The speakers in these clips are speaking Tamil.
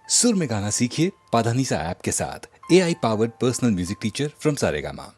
सुर में गाना सीखिए पाधानीसा ऐप के साथ। AI powered personal music teacher from Saregama.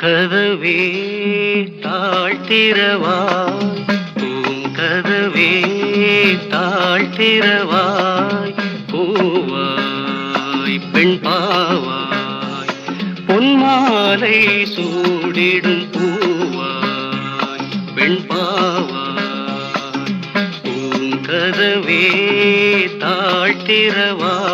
கதவே தாழ்த்திரவாய், பூங்கதவே தாழ்த்திரவாய், பூவாய் பெண் பாவாய், பொன்மாலை சூடிடும் பூவாய் பெண் பாவாய், பூங்கதவே தாழ்த்திரவாய்.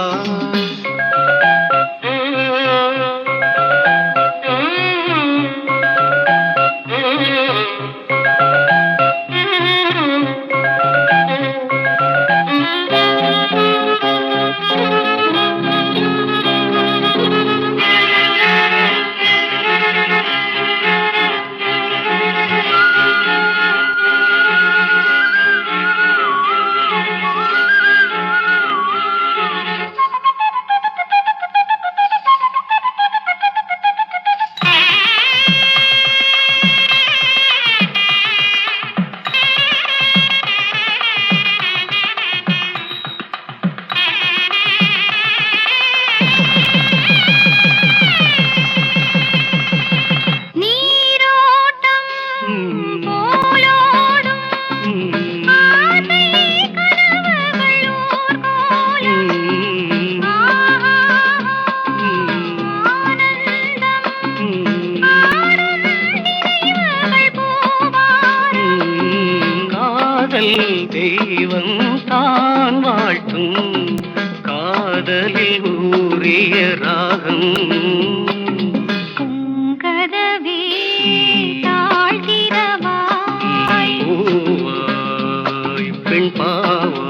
தெய்வம் தான் வாழ்த்தும் காதலில் ஊறிய ராகம். கதவே தாழ்த்திரவாய், பூவாய் பெண் பாவாய்.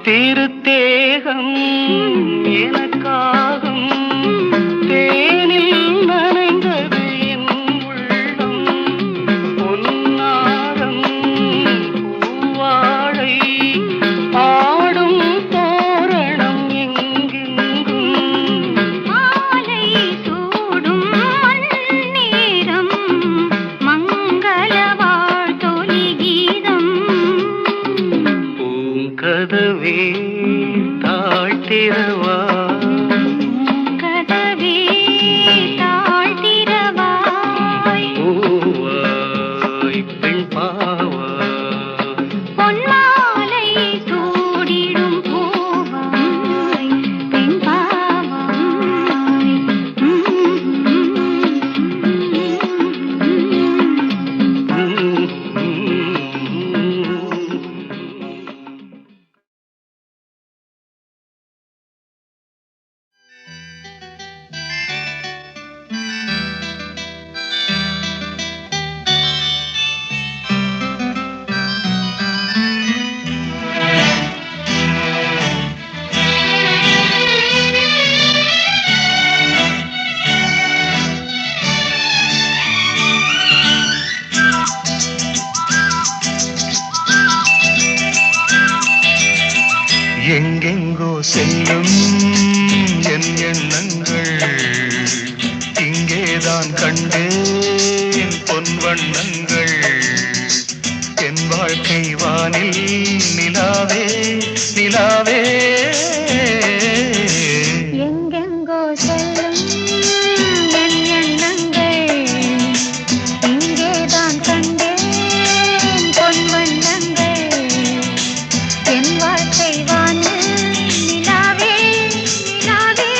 திருத்தேகம் எனக்காகும், தேனில் நனைந்தது என் உள்ளம், பொன்னாரம் பூவாழை ஆடும் தோரணம் எங்கெங்கும், மாலை சூடும் மண்ணேரம் மங்கள வாழ்த்தொலி கீதம். பூங்கதவே தாழ்த்திரவாய், கதவே தாழ்த்திரவாய், பூவாய் பெண் பாவாய், பொன்மாலை சூடிடும் பூவாய் பெண் பாவாய். எங்கெங்கோ செல்லும் என் எண்ணங்கள் இங்கே இங்கேதான் கண்டேன் பொன் வண்ணங்கள் என் வாழ்க்கை வானில் நிலாவே நிலாவே எங்கெங்கோ செல்லும் என் எண்ணங்கள் இங்கேதான் கண்டேன் பொன் வண்ணங்கள் என் வாழ்க்கை வானில் நிலாவே நிலாவே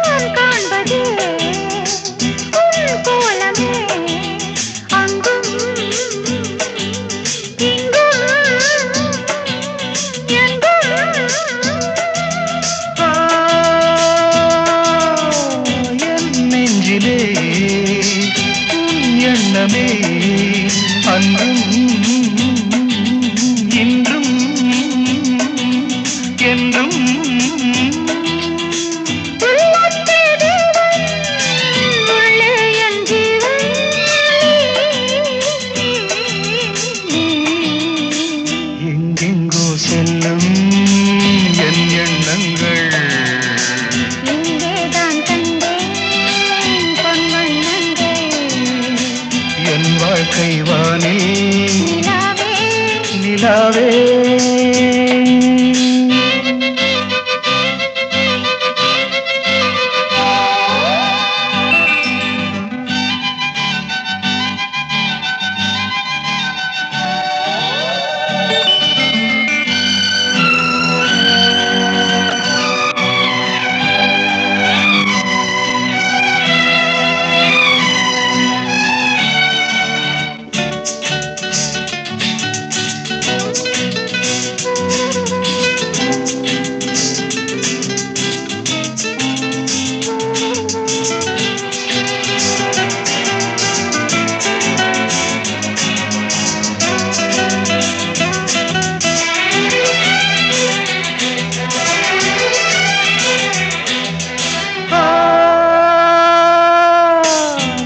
நான் காண்பதே உன் கோலமே அங்கும் இங்கும் எங்கும் என் நெஞ்சிலே உன் எண்ணமே அன்றும் இன்றும் என்றும் உள்ளத்தே தேவன் உள்ளே என் ஜீவன் எங்கெங்கோ செல்லும் என் எண்ணங்கள் இங்கேதான் கண்டேன் பொன் வண்ணங்கள் என் வாழ்க்கை வானில் நிலாவே நிலாவே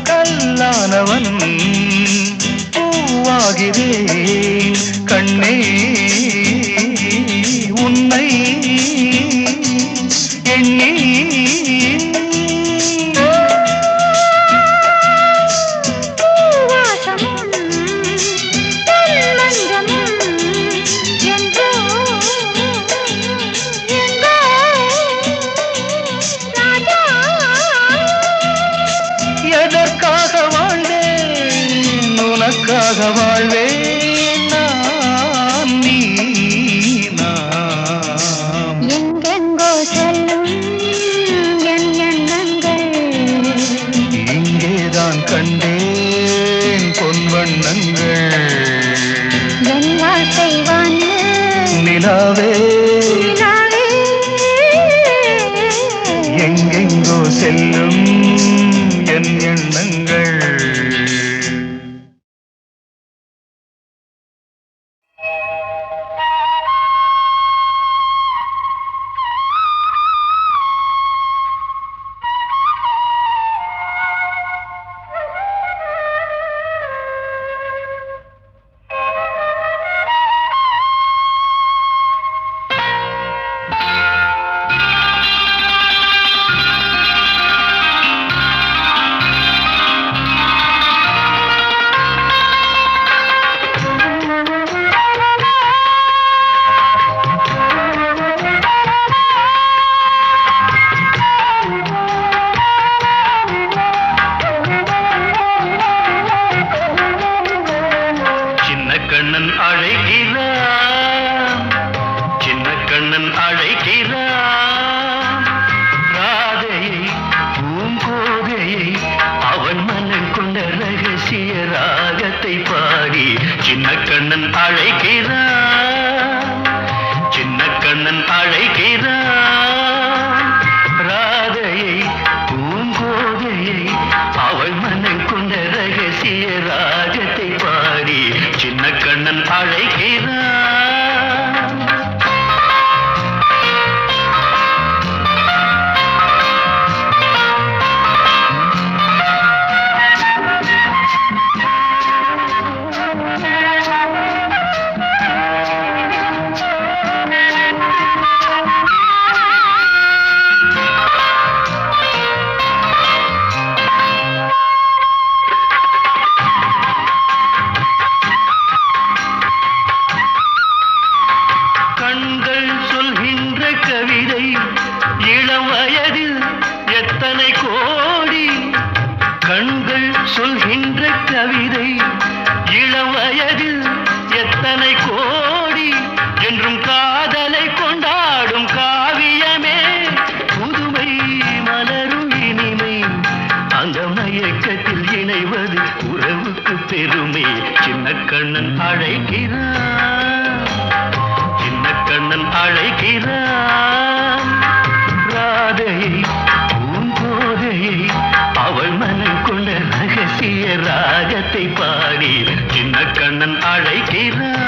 கல்லானவன் பூவாகிறேன் கண்ணே உன்னை எண்ணி பூவாசமும் பொன்மஞ்சமும் என்றோ எங்கோ ராஜா எதற்காக வாழ்ந்தேன் உனக்காக வாழ்வேன் நான் நீ நாம் எங்கெங்கோ செல்லும் என் எண்ணங்கள் இங்கேதான் கண்டேன் பொன் வண்ணங்கள் என் வாழ்க்கை வானில் நிலாவே நிலாவே எங்கெங்கோ செல்லும் என் எண்ணங்கள் கண்ணன் அழைக்கிறான், சின்ன கண்ணன் அழைக்கிறான். ராதையை பூங்கோதையை அவன் மனம் கொண்ட ரகசிய ராகத்தை பாடி சின்ன கண்ணன் அழைக்கிறான், சின்ன கண்ணன் அழை கண்ணன் அழைக்கிறான், சின்ன கண்ணன் அழைக்கிறான். ராதையை பூங்கோதையை அவள் மனம் கொண்ட ரகசிய ராகத்தை பாடி சின்ன கண்ணன் அழைக்கிறான்.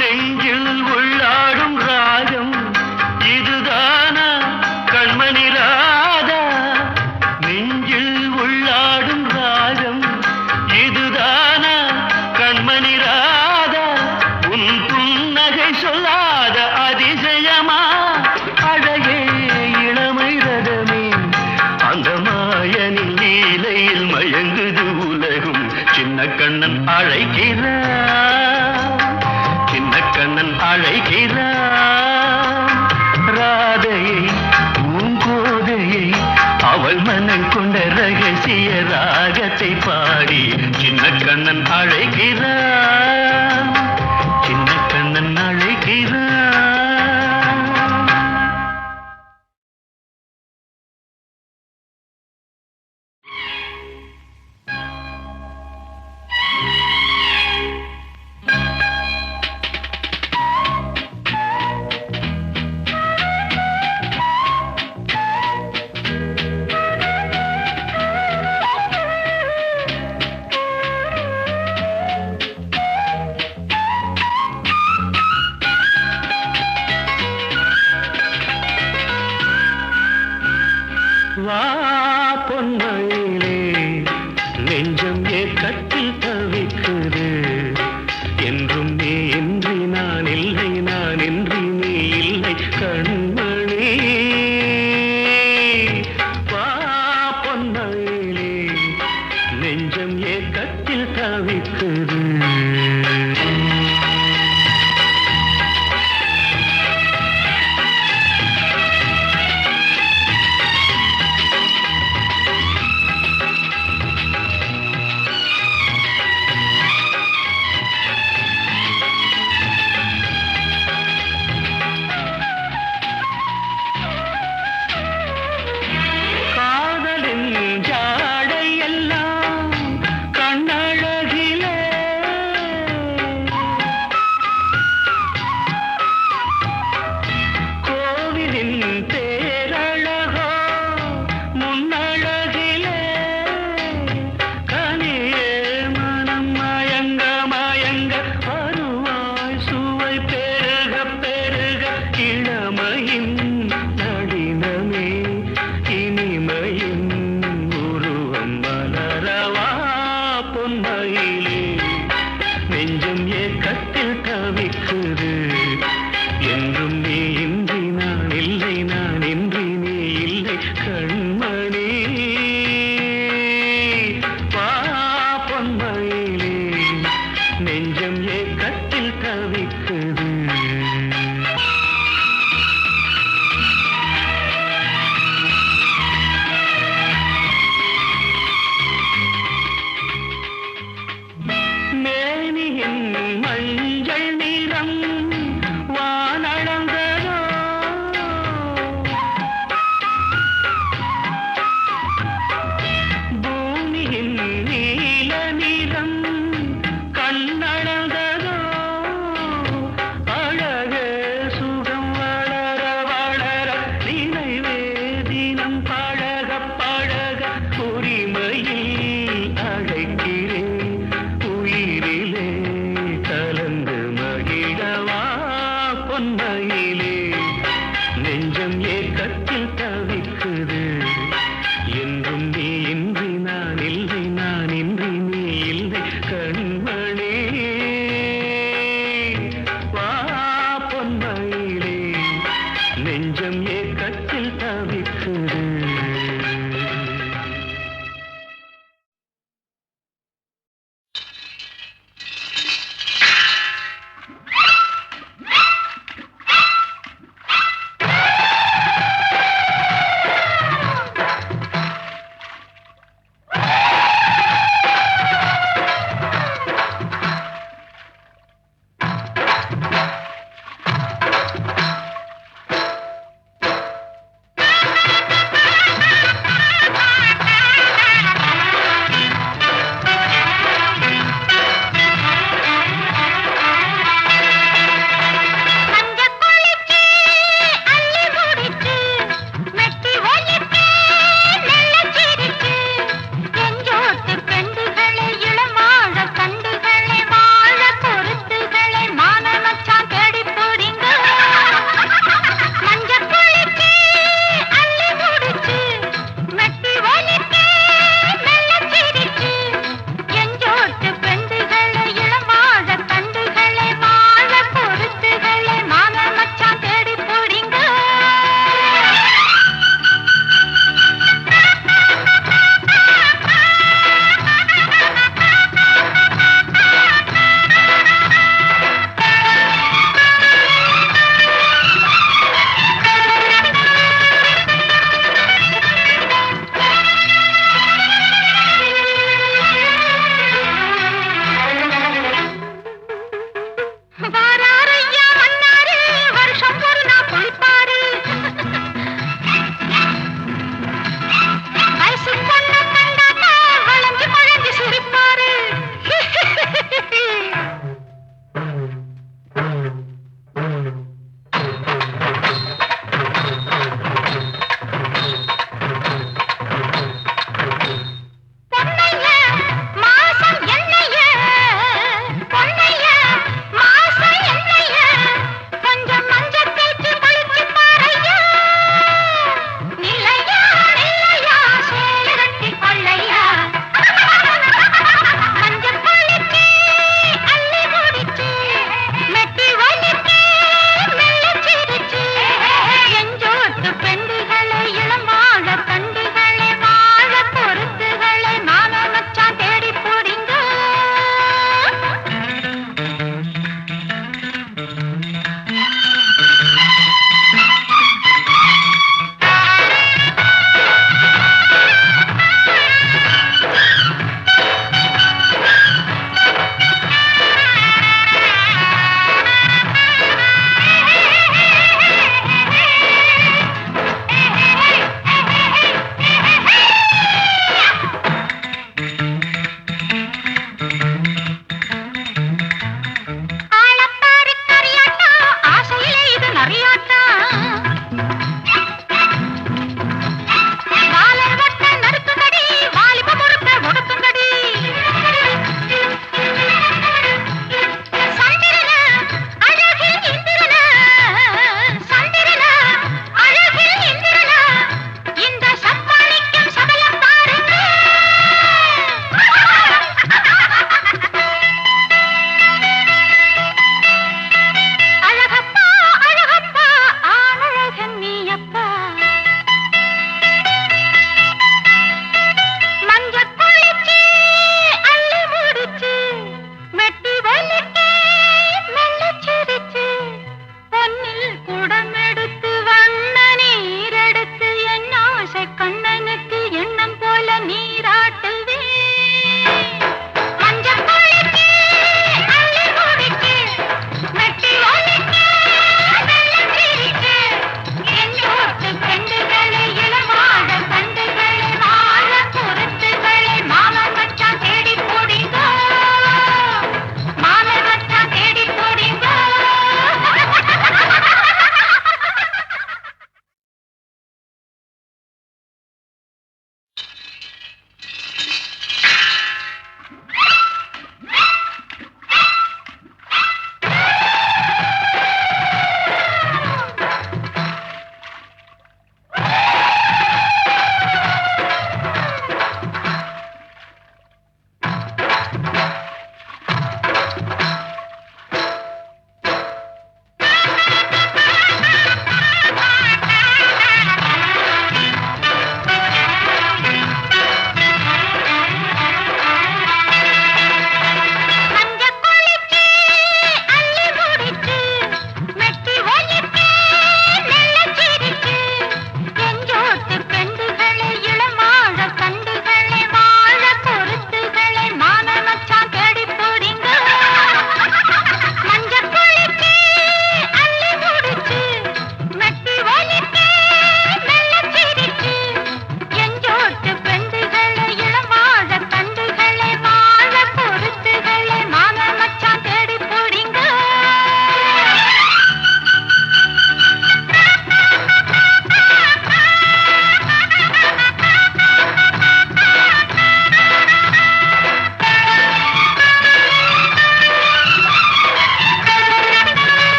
நெஞ்சில் உள்ளாடும் ராகம் இதுதானா கண்மணி ராதா, நெஞ்சில் உள்ளாடும் ராகம் இதுதானா கண்மணி ராதா, உன் புன்னகை சொல்லாத அதிசயமா அழகே இளமை ரதமே, அந்த மாயனின் லீலையில் மயங்குது உலகும். சின்ன கண்ணன் அழைக்கிறான், சின்ன கண்ணன் அழைக்கிறான். ராதையை பூங்கோதையை அவள் மனம் கொண்ட ரகசிய ராகத்தை பாடி சின்ன கண்ணன் அழைக்கிறான், சின்ன கண்ணன் அழைக்கிறான். வா பொன்மயிலே நெஞ்சம் ஏக்கத்தில் தவிக்குது, என்றும் நீ இன்றி நான் இல்லை, நான் இன்றி நீ இல்லை கண்மணி. வா பொன்மயிலே நெஞ்சம் ஏக்கத்தில் தவிக்குது.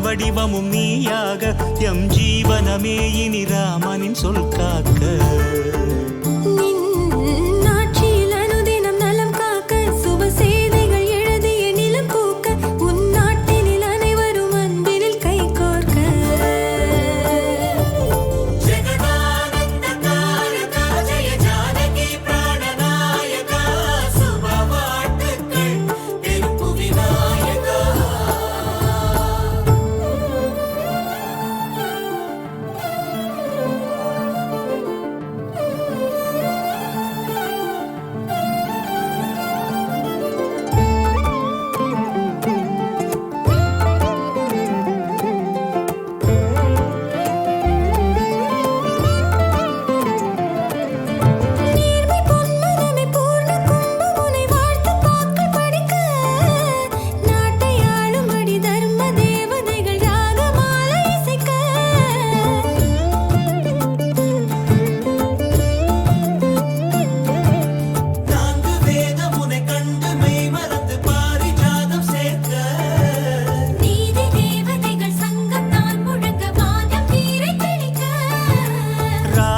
வடிவமும் நீயாக எம் ஜீவனமே இனி ராமனின் சொல் காக்க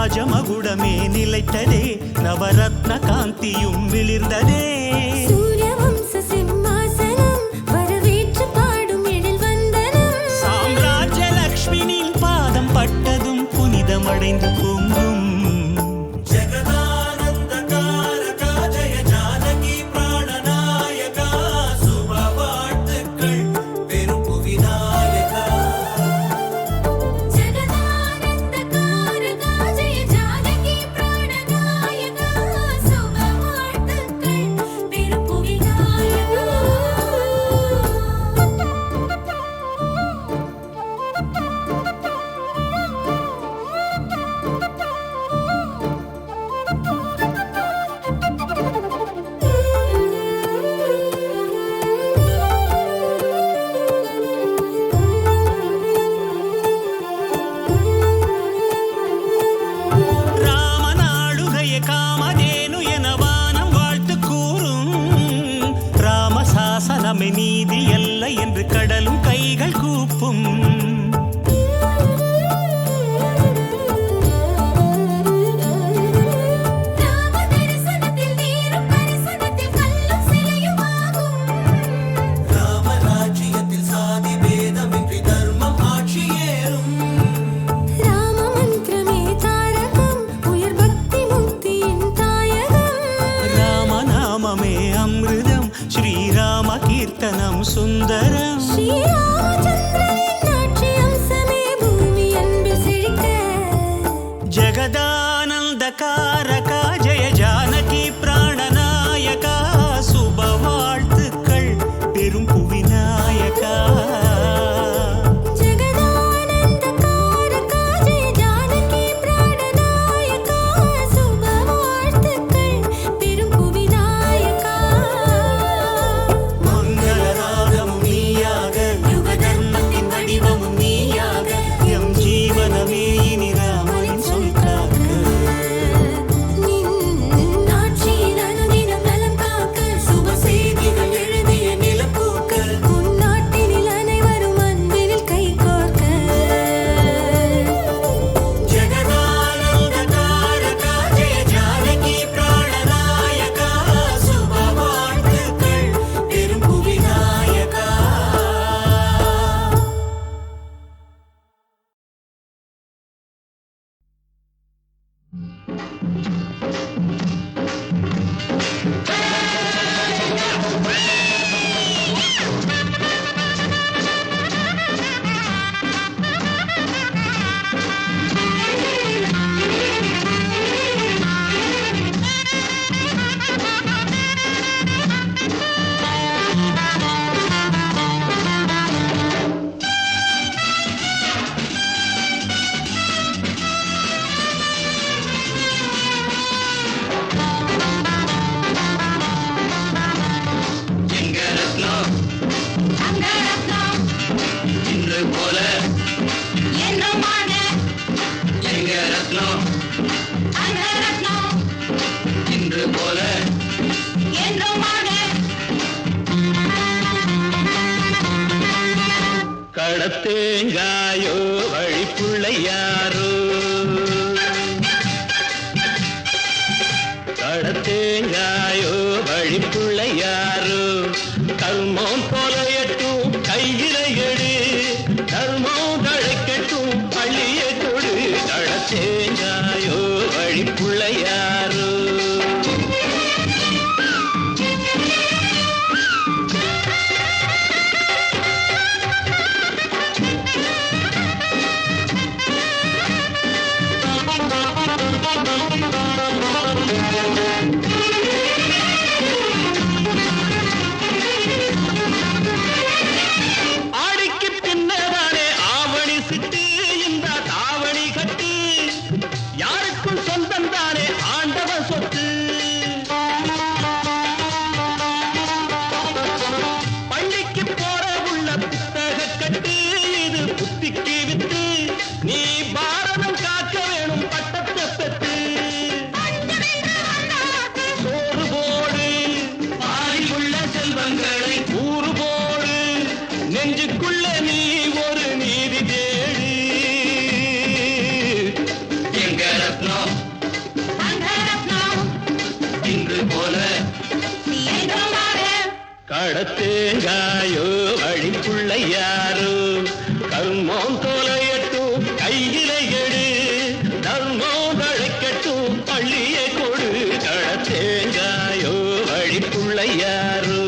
ராஜமகுடமே நிலைத்ததே நவரத்ன காந்தியும் விளிர்ந்ததே சூரியவம்ச சிம்மாசனம் வரவேற்று பாடும் எழில் வந்தனம் சாம்ராஜ்ய லக்ஷ்மியின் பாதம் பட்டதும் புனிதமடைந்து பொங்கும் நீதி அல்ல என்று கடலும் கைகள் கூப்பும் ராமராஜ்யத்தில் சாதி பேதமின்றி தர்மம் ஆட்சியேறும் ராம மந்திரமே தாரகம் உயர் பக்தி முக்தியின் தாயகம் ராமநாமமே அமிர்தம் ஸ்ரீராம கீர்த்தனம் சுந்தரம் ஸ்ரீராமச்சந்திரனின் ஆட்சி அம்சமே பூமி அன்பில் செழிக்க ஜெகதானந்தகாரகா ஜெய ஜானகி பிராணநாயகா சுப வாழ்த்துக்கள் பெரும் புவிநாயகா ஜெகதானந்தகாரகா ஜெய ஜானகி பிராணநாயகா சுப வாழ்த்துக்கள் பெரும் புவிநாயகா மங்களராகமும் நீ கடத்தேங்காயோ வழிப்புள்ளையாரோ கடத்தேங்காயோ வழிப்புள்ளையாரோ கர்மம் தொலையட்டும் கையில எடு கர்மம் தழைக்கட்டும் பள்ளிய கொடு கடத்தேங்காயோ வழிப்புள்ளையாரோ நெஞ்சுக்குள்ள நீ ஒரு நீதி தேடு எங்க ரத்னம் இன்று போல கடத்தேங்காயோ வழிப்புள்ளையாரோ கர்மம் தொலையட்டும் கையில எடு தர்மம் தழைக்கட்டும் பள்ளிய கொடு கடத்தேங்காயோ வழிப்புள்ளையாரோ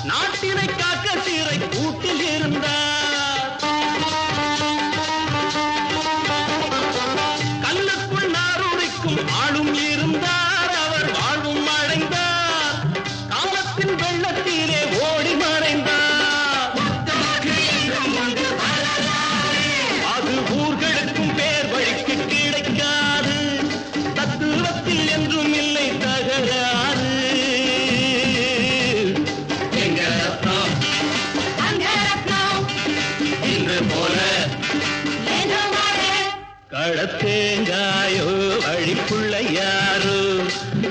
நாட்டினை காக்க சீரை கூட்டில் இருந்தார் கல்லுக்குள் நாரூரிக்கும் ஆளும் இருந்தார் அவர் வாழ்வும் அடைந்தார் காலத்தின் வெள்ளத்திலே ஓடி மறைந்தார் அது ஊர்களுக்கும் பேர் வழிக்கு கிடைக்காது தத்துவத்தில் என்றும் இல்லை தகராறு கடத்தேங்காயோ வழிப்புள்ளையாரோ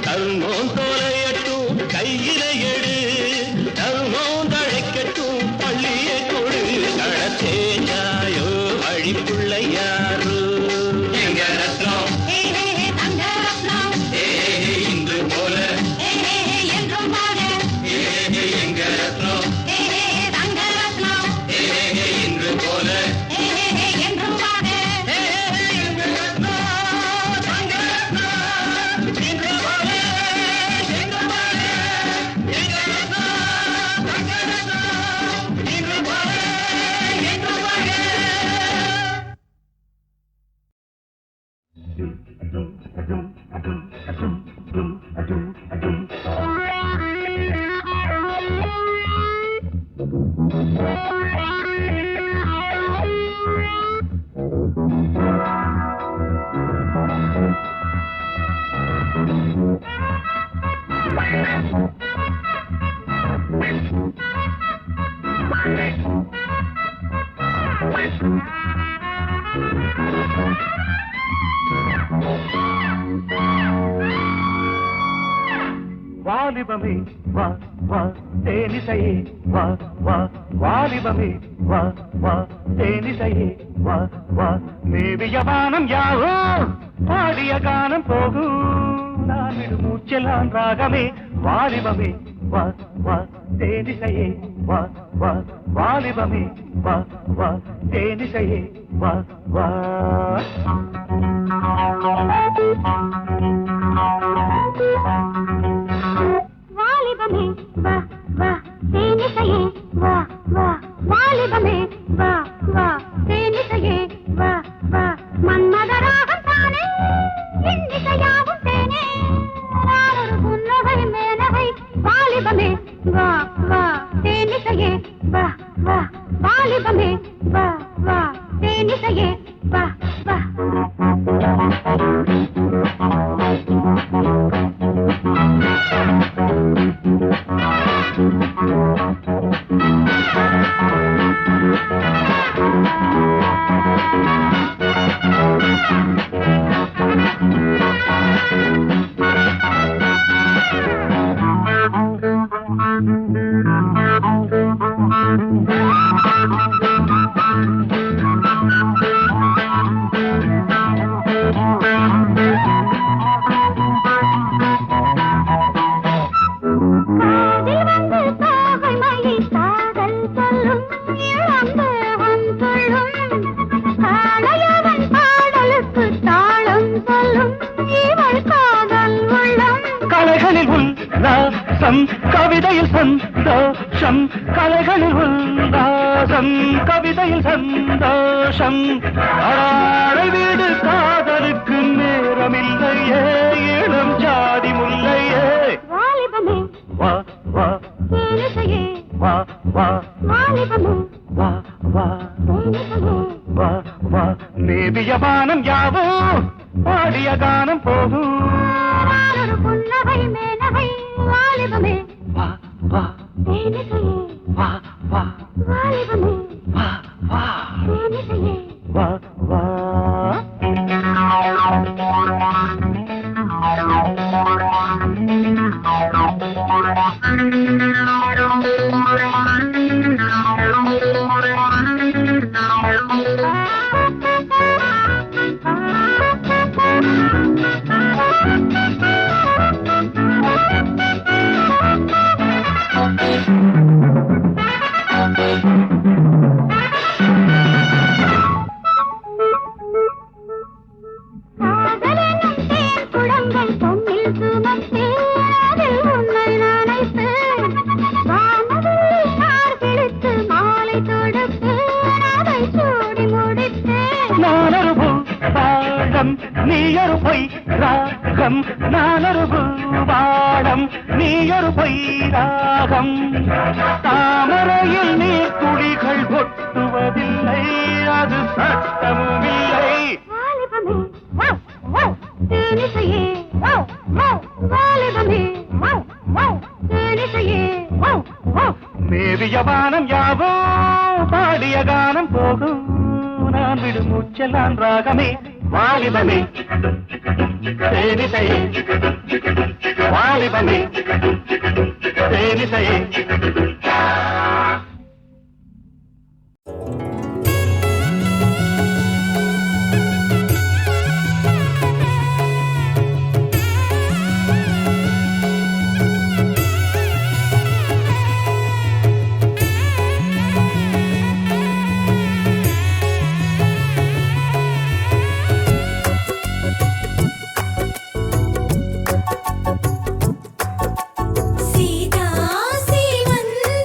கர்மம் தொலையட்டும் கையில எடு கர்மம் தழைக்கட்டும் பள்ளிய கொடு கடத்தேங்காயோ வழிப்புள்ளையாரோ எங்க ரத்னம் இன்று போல எங்க ரத்னம் இன்று போல வாலிபமே வா வா தேனிசையே வா வா வாலிபமே வா வா தேனிசையே வா வா மேவிய வானம் யாவோ பாடிய கானம் போகும் நான் விடு மூச்செல்லாம் ராகமே வாலிபமே வா வா தேனிசையே வா வா வாலிபமே வா வா தேனிசையே வா வா வாலிபமே வா வா தேனிசையே வா வா வாலிபமே வா வா தேனிசையே வா வா மன்மதராகம் தானே இன்னிசையாவும் தேனே நானொரு புன்னகை மேனகை வாலிபமே வா வா தேனிசையே வா வா வாலிபமே வா வா தேனிசையே வா வா கவிதையில் சந்தோஷம் கலைகளில் உல்லாசம் கவிதையில் சந்தோஷம் அடாரை வீடு காதலுக்கு நேரமில்லையே இளம் ஜாதி முல்லையே வாலிபமே வா வா தேனிசையே வா வா வாலிபமே வா வா தேனிசையே வா வா மேவிய வானம் யாவோ பாடிய கானம் போகும் நானொரு புன்னகை மேனகை வாலிபமே வா வா தேனிசையே வா வா வாலிபமே வா வா தேனிசையே வா வா காதலெனும் தேன் குடங்கள் பொன்னில் சுமந்து அதில் உன்னை நனைத்து வானவில் நார் பிடித்து மாலை தொடுத்து அதை சூடி முடித்து நானொரு பாடம் நீயொரு பொய் ராகம் நானொரு பாடம் நீயொரு பொய் ராகம் தாமரையில் நீர் துளிகள் கொட்டுவதில்லை அது சட்டமும் இல்லை வாலிபமே வாவ் வாவ் தேனிசையே வாவ் வாவ் வாலிபமே வாவ் வாவ் தேனிசையே வாவ் வாவ் மேவிய வானம் யாவோ பாடிய கானம் போகும் நான் விடு மூச்செல்லாம் ராகமே வாலிபமே தேனிசையே வாலிபமே தேனிசையே சீதா சீவந்த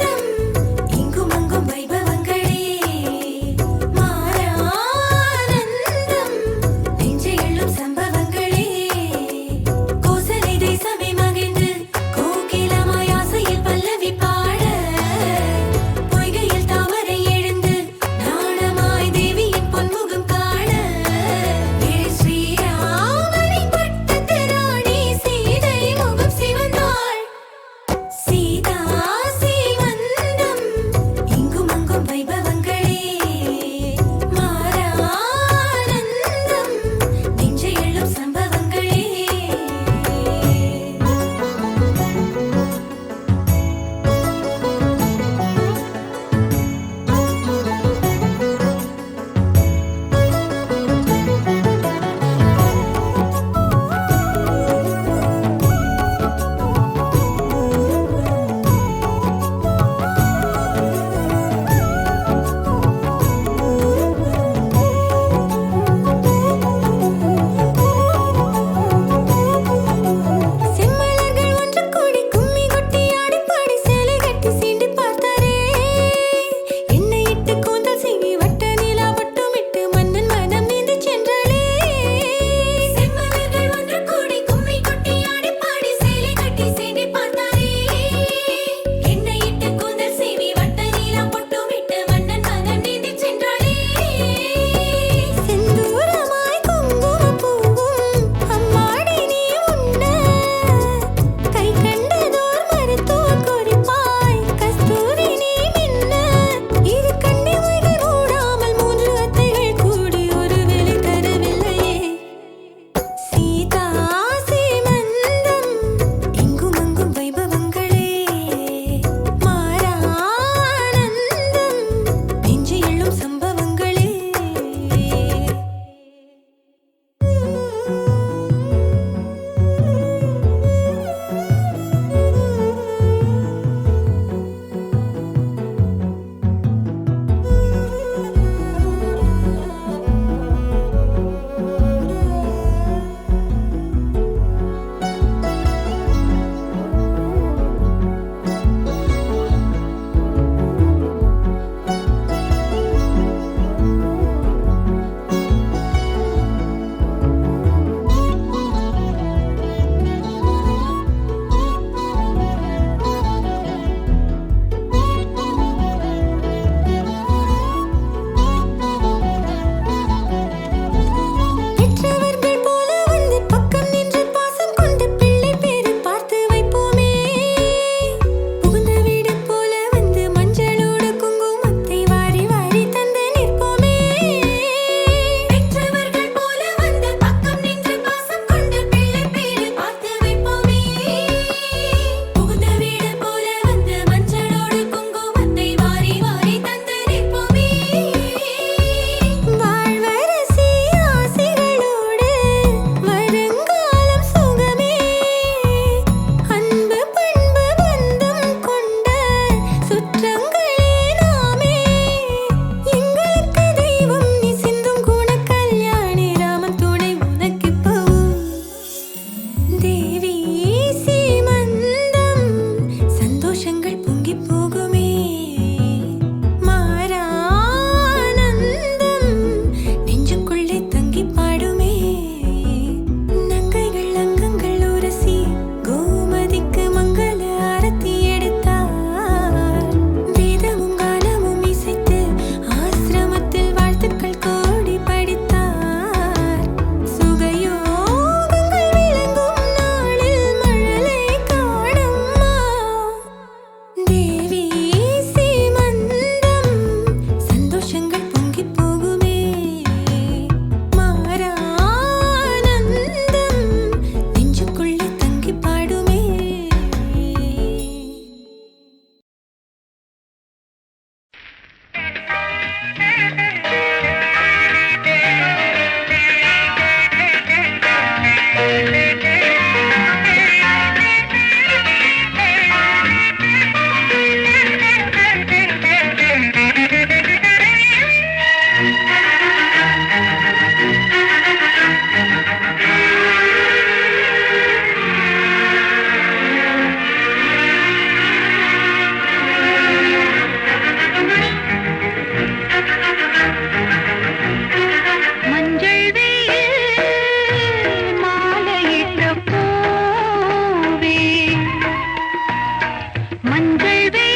மஞ்சள்